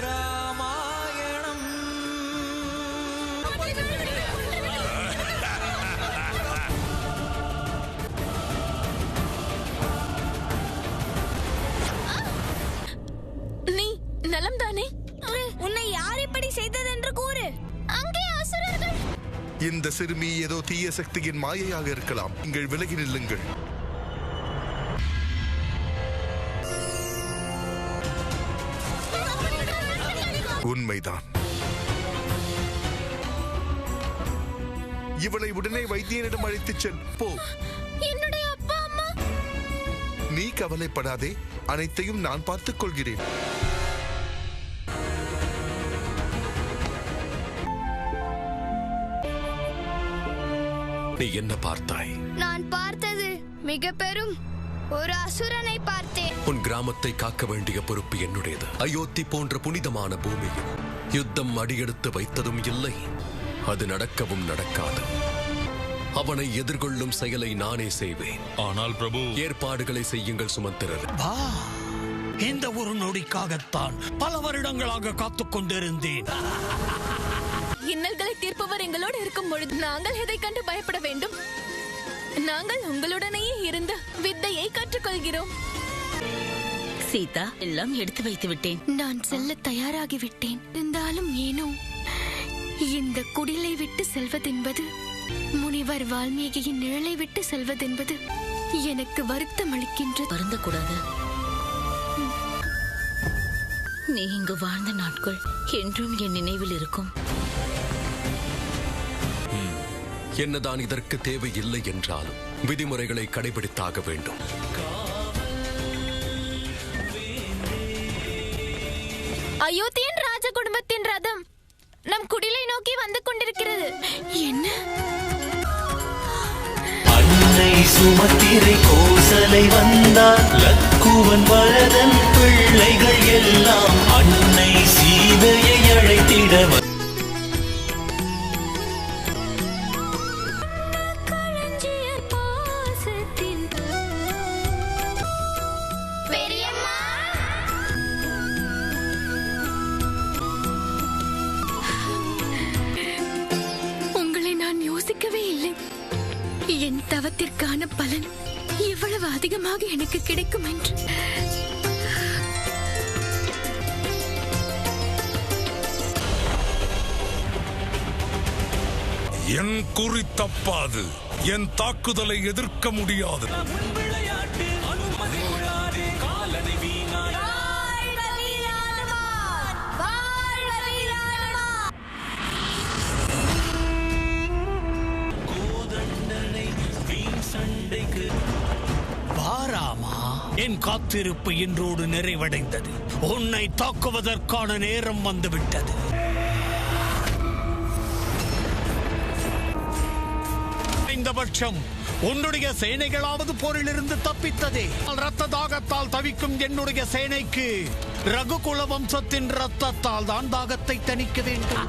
ராமாயணம். நீ நலம் தானே? உன்னை யார் இப்படி செய்தது என்று கூறு. அங்கே அசுரர்கள். இந்த சிறுமி ஏதோ தீய சக்தியின் மாயையாக இருக்கலாம். நீங்கள் விலகி நில்லுங்கள். உண்மைதான். இவளை உடனே வைத்தியனிடம் அழைத்துச் செல். போ. என்னுடைய அப்பா அம்மா. நீ கவலைப்படாதே, அனைத்தையும் நான் பார்த்துக் கொள்கிறேன். நீ என்ன பார்த்தாய்? நான் பார்த்தது மிக பெரும் ஒரு அசுரனை பார்த்தேன். உன் கிராமத்தை காக்க வேண்டிய பொறுப்பு என்னுடையது. அயோத்தி போன்ற புனிதமான பூமியில் யுத்தம் அடியெடுத்து வைத்ததும் இல்லை, அது நடக்கவும் நடக்காது. அவனை எதிர்கொள்ளும் செயலை நானே செய்வேன். ஆனால் பிரபு, ஏற்பாடுகளை செய்யுங்கள் சுமந்திரர். இந்த ஒரு நொடிக்காகத்தான் பல வருடங்களாக காத்துக் கொண்டிருந்தேன். இன்னல்களை தீர்ப்பவர் எங்களோடு இருக்கும் பொழுது நாங்கள் எதை கண்டு பயப்பட வேண்டும்? நாங்கள் உங்களுடனேயே இருந்த வித்தையை கற்றுக்கொள்கிறோம். சீதா, எல்லாம் எடுத்து வைத்து விட்டேன். நான் செல்ல தயாராகிவிட்டேன். இருந்தாலும் ஏனோ இந்த குடிலை விட்டு செல்வதென்பது, முனிவர் வால்மீகியின் நிழலை விட்டு செல்வதென்பது எனக்கு வருத்தம் அளிக்கின்றது. வருந்தக்கூடாது. நீ இங்கு வாழ்ந்த நாட்கள் என்றும் என் நினைவில் இருக்கும். என்னதான் இதற்கு தேவையில்லை என்றாலும் விதிமுறைகளை கடைபிடித்தாக வேண்டும். அயோத்தியின் ராஜ குடும்பத்தின் ரதம் நம் குடிலை நோக்கி வந்து கொண்டிருக்கிறது. என்ன? அன்னை சுமத்திரை கோசலை வந்தார், லக்குவன் வரதன் பிள்ளைகள் எல்லாம் அன்னை சீதையை அழைத்திட என் தவத்திற்கான பலன் இவ்வளவு அதிகமாக எனக்கு கிடைக்கும் என்று. என் குறி தப்பாது. என் தாக்குதலை எதிர்க்க முடியாது. என் காத்திருப்பு இன்றோடு நிறைவடைந்தது. உன்னை தாக்குவதற்கான நேரம் வந்துவிட்டது. இந்தபட்சம் உன்னுடைய சேனைகளாவது போரிலிருந்து தப்பித்ததே. இரத்த தாகத்தால் தவிக்கும் என்னுடைய சேனைக்கு ரகுகுல வம்சத்தின் இரத்தத்தால் தான் தாகத்தை தணிக்க வேண்டும்.